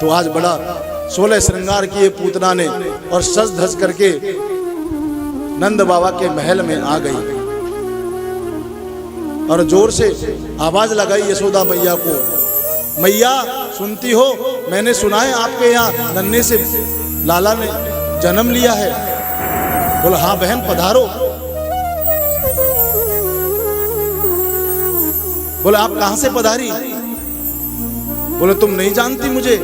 तो आज बड़ा 16 श्रृंगार किए पूतना ने और सज धज करके नंद बाबा के महल में आ गई और जोर से आवाज लगाई यशोदा मैया को, मैया सुनती हो, मैंने सुना है आपके यहाँ नन्हे से लाला ने जन्म लिया है। बोला हाँ बहन पधारो। बोले आप कहां से पधारी? बोले तुम नहीं जानती मुझे।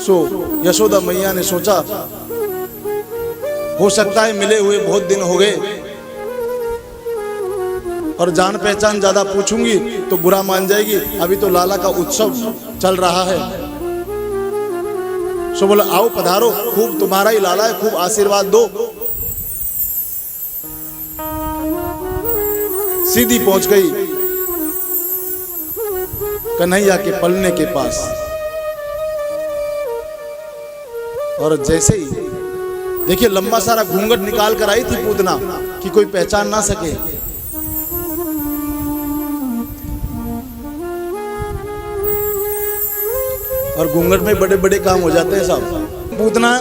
सो यशोदा मैया ने सोचा हो सकता है मिले हुए बहुत दिन हो गए और जान पहचान ज्यादा पूछूंगी तो बुरा मान जाएगी, अभी तो लाला का उत्सव चल रहा है। सो बोला आओ पधारो, खूब तुम्हारा ही लाला है, खूब आशीर्वाद दो। सीधी पहुंच गई कन्हैया के पलने के पास और जैसे ही देखिए लंबा सारा घूंघट निकाल कर आई थी पूतना कि कोई पहचान ना सके। और घूंघट में बड़े बड़े काम हो जाते हैं साहब। पूतना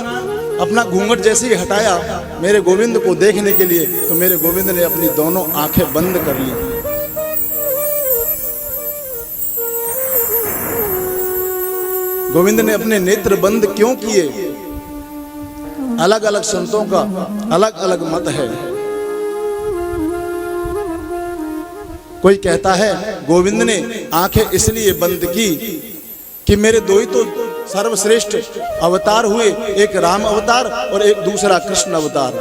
अपना घूंघट जैसे ही हटाया मेरे गोविंद को देखने के लिए, तो मेरे गोविंद ने अपनी दोनों आंखें बंद कर ली। गोविंद ने अपने नेत्र बंद क्यों किए? अलग अलग संतों का अलग अलग मत है। कोई कहता है गोविंद ने आंखें इसलिए बंद की कि मेरे दो ही तो सर्वश्रेष्ठ अवतार हुए, एक राम अवतार और एक दूसरा कृष्ण अवतार,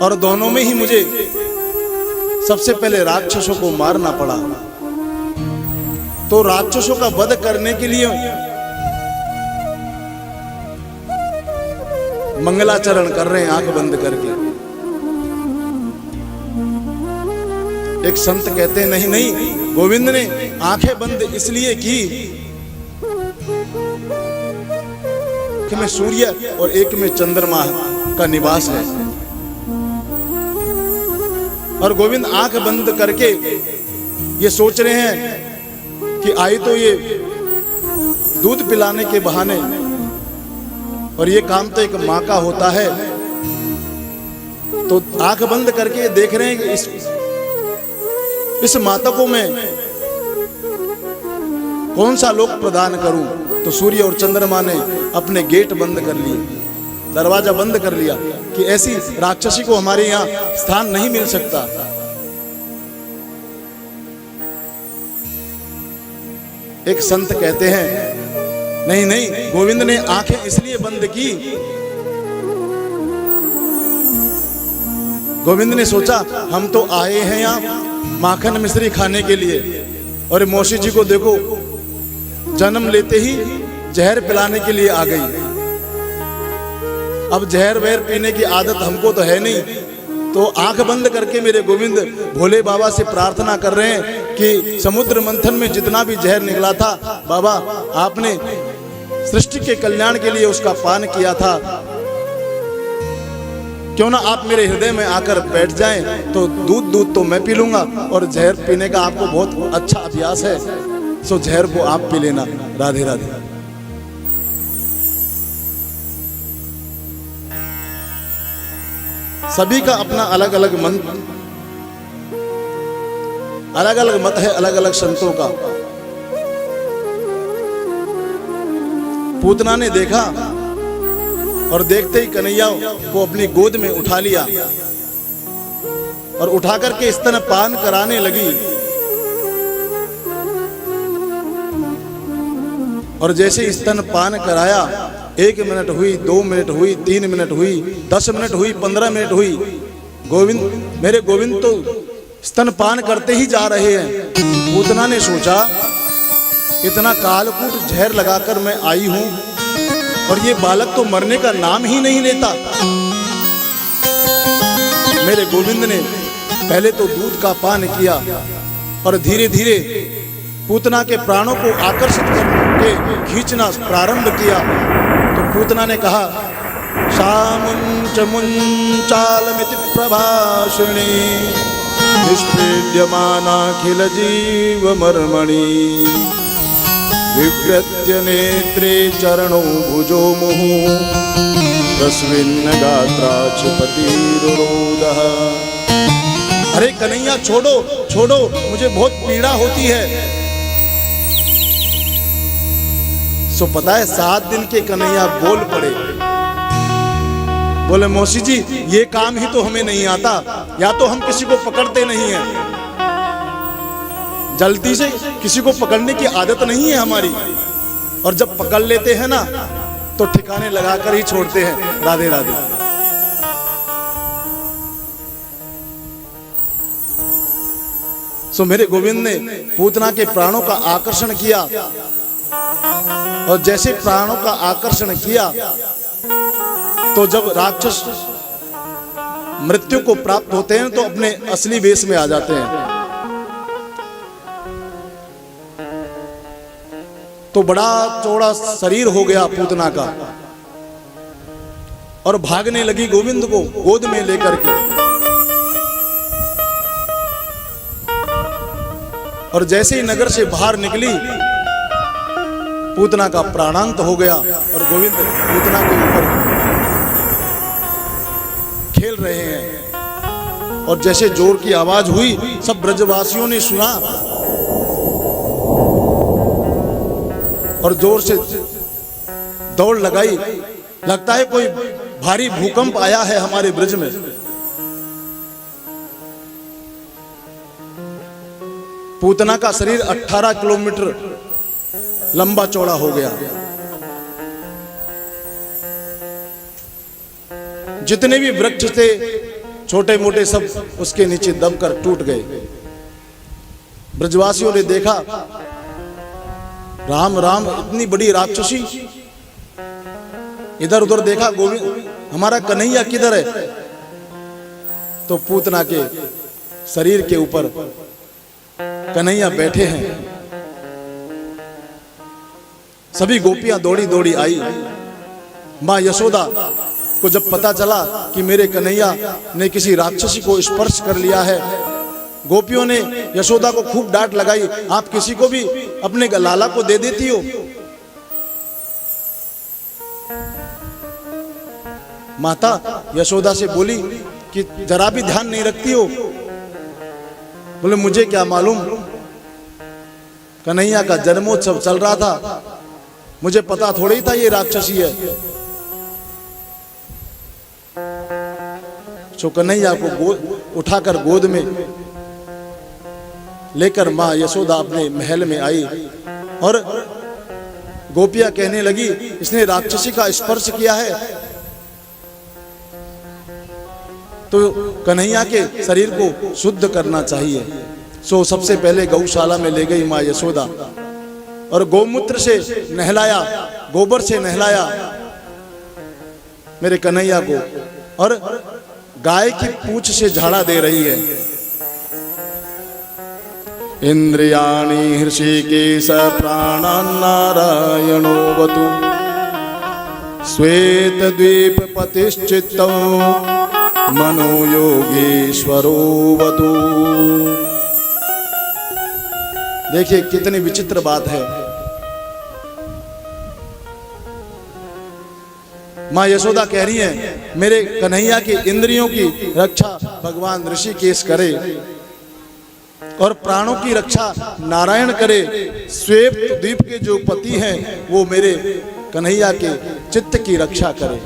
और दोनों में ही मुझे सबसे पहले राक्षसों को मारना पड़ा। तो राक्षसों का वध करने के लिए मंगलाचरण कर रहे हैं आंख बंद करके। एक संत कहते हैं नहीं नहीं, गोविंद ने आंखें बंद इसलिए की कि में सूर्य और एक में चंद्रमा का निवास है, और गोविंद आंख बंद करके ये सोच रहे हैं कि आई तो ये दूध पिलाने के बहाने, और ये काम तो एक माँ का होता है। तो आंख बंद करके देख रहे हैं कि इस माता को मैं कौन सा लोक प्रदान करूं। तो सूर्य और चंद्रमा ने अपने गेट बंद कर लिए, दरवाजा बंद कर लिया कि ऐसी राक्षसी को हमारे यहाँ स्थान नहीं मिल सकता। एक संत कहते हैं नहीं नहीं, गोविंद ने आंखें इसलिए बंद की, गोविंद ने सोचा हम तो आए हैं यहाँ माखन मिश्री खाने के लिए, और मौसी जी को देखो जन्म लेते ही जहर पिलाने के लिए आ गई। अब जहर वहर पीने की आदत हमको तो है नहीं, तो आंख बंद करके मेरे गोविंद भोले बाबा से प्रार्थना कर रहे हैं कि समुद्र मंथन में जितना भी जहर निकला था बाबा आपने सृष्टि के कल्याण के लिए उसका पान किया था, क्यों ना आप मेरे हृदय में आकर बैठ जाएं, तो दूध तो मैं पी लूंगा, और जहर पीने का आपको बहुत अच्छा अभ्यास है, सो जहर को आप पी लेना। राधे राधे। सभी का अपना अलग अलग मन, अलग अलग मत है, अलग अलग संतों का। पूतना ने देखा और देखते ही कन्हैया को अपनी गोद में उठा लिया और उठा करके स्तनपान कराने लगी। और जैसे स्तनपान कराया, 1 मिनट हुई, 2 मिनट हुई, 3 मिनट हुई, 10 मिनट हुई, 15 मिनट हुई, मेरे गोविंद तो स्तनपान करते ही जा रहे हैं। पूतना ने सोचा इतना कालकूट जहर लगाकर मैं आई हूं और ये बालक तो मरने का नाम ही नहीं लेता। मेरे गोविंद ने पहले तो दूध का पान किया और धीरे धीरे पूतना के प्राणों को आकर्षित करके खींचना प्रारंभ किया। तो पूतना ने कहा शामुंच मुंचालमिति प्रभाषिणी निष्पीड्यमानाखिल जीव मर्मणि विव्रत्य नेत्रे चरणों भुजो मुहु तस्मिन् गात्राच पतिरुरोदः। अरे कन्हैया छोड़ो छोड़ो, मुझे बहुत पीड़ा होती है। सो पता है 7 दिन के कन्हैया बोल पड़े, बोले मौसी जी ये काम ही तो हमें नहीं आता, या तो हम किसी को पकड़ते नहीं हैं, जल्दी से किसी को पकड़ने की आदत नहीं है हमारी, और जब पकड़ लेते हैं ना तो ठिकाने लगाकर ही छोड़ते हैं। राधे राधे। सो मेरे गोविंद ने पूतना के प्राणों का आकर्षण किया, और जैसे प्राणों का आकर्षण किया तो जब राक्षस मृत्यु को प्राप्त होते हैं तो अपने असली वेश में आ जाते हैं। तो बड़ा चौड़ा शरीर हो गया पूतना का, और भागने लगी गोविंद को गोद में लेकर के। और जैसे ही नगर से बाहर निकली पूतना का प्राणांत हो गया, और गोविंद पूतना के ऊपर खेल रहे हैं। और जैसे जोर की आवाज हुई, सब ब्रजवासियों ने सुना और जोर से दौड़ लगाई। लगता है कोई भारी भूकंप आया है हमारे ब्रज में। पूतना का शरीर 18 किलोमीटर लंबा चौड़ा हो गया। जितने भी वृक्ष थे छोटे मोटे सब उसके नीचे दबकर टूट गए। ब्रजवासियों ने देखा, राम राम इतनी बड़ी राक्षसी। इधर उधर देखा, गोविंद हमारा कन्हैया किधर है? तो पूतना के शरीर के ऊपर कन्हैया बैठे हैं। सभी गोपियां दौड़ी दौड़ी आई। मां यशोदा को जब पता चला कि मेरे कन्हैया ने किसी राक्षसी को स्पर्श कर लिया है, गोपियों ने यशोदा को खूब डांट लगाई, आप किसी को भी अपने लाला को दे देती हो। माता यशोदा से बोली कि जरा भी ध्यान नहीं रखती हो। बोले मुझे क्या मालूम, कन्हैया का जन्मोत्सव चल रहा था, मुझे पता थोड़ा ही था ये राक्षसी है। तो कन्हैया को उठाकर गोद में लेकर मां यशोदा अपने महल में आई, और गोपियां कहने लगी इसने राक्षसी का स्पर्श किया है। तो कन्हैया के शरीर को शुद्ध करना चाहिए। सो सबसे पहले गौशाला में ले गई मां यशोदा, और गौमूत्र से नहलाया, गोबर से नहलाया मेरे कन्हैया को, और गाय की पूंछ से झाड़ा दे रही है। इंद्रियाणि हृषिकेश प्राणान्नारायणो वतु श्वेत द्वीप पतिश्चित्तौ मनो योगेश्वरो वतु। देखिए कितनी विचित्र बात है। मां यशोदा कह रही है मेरे कन्हैया की इंद्रियों की रक्षा भगवान ऋषिकेश करे, और प्राणों की रक्षा नारायण करे। श्वेत द्वीप के जो पति हैं वो मेरे कन्हैया के चित्त की रक्षा करे।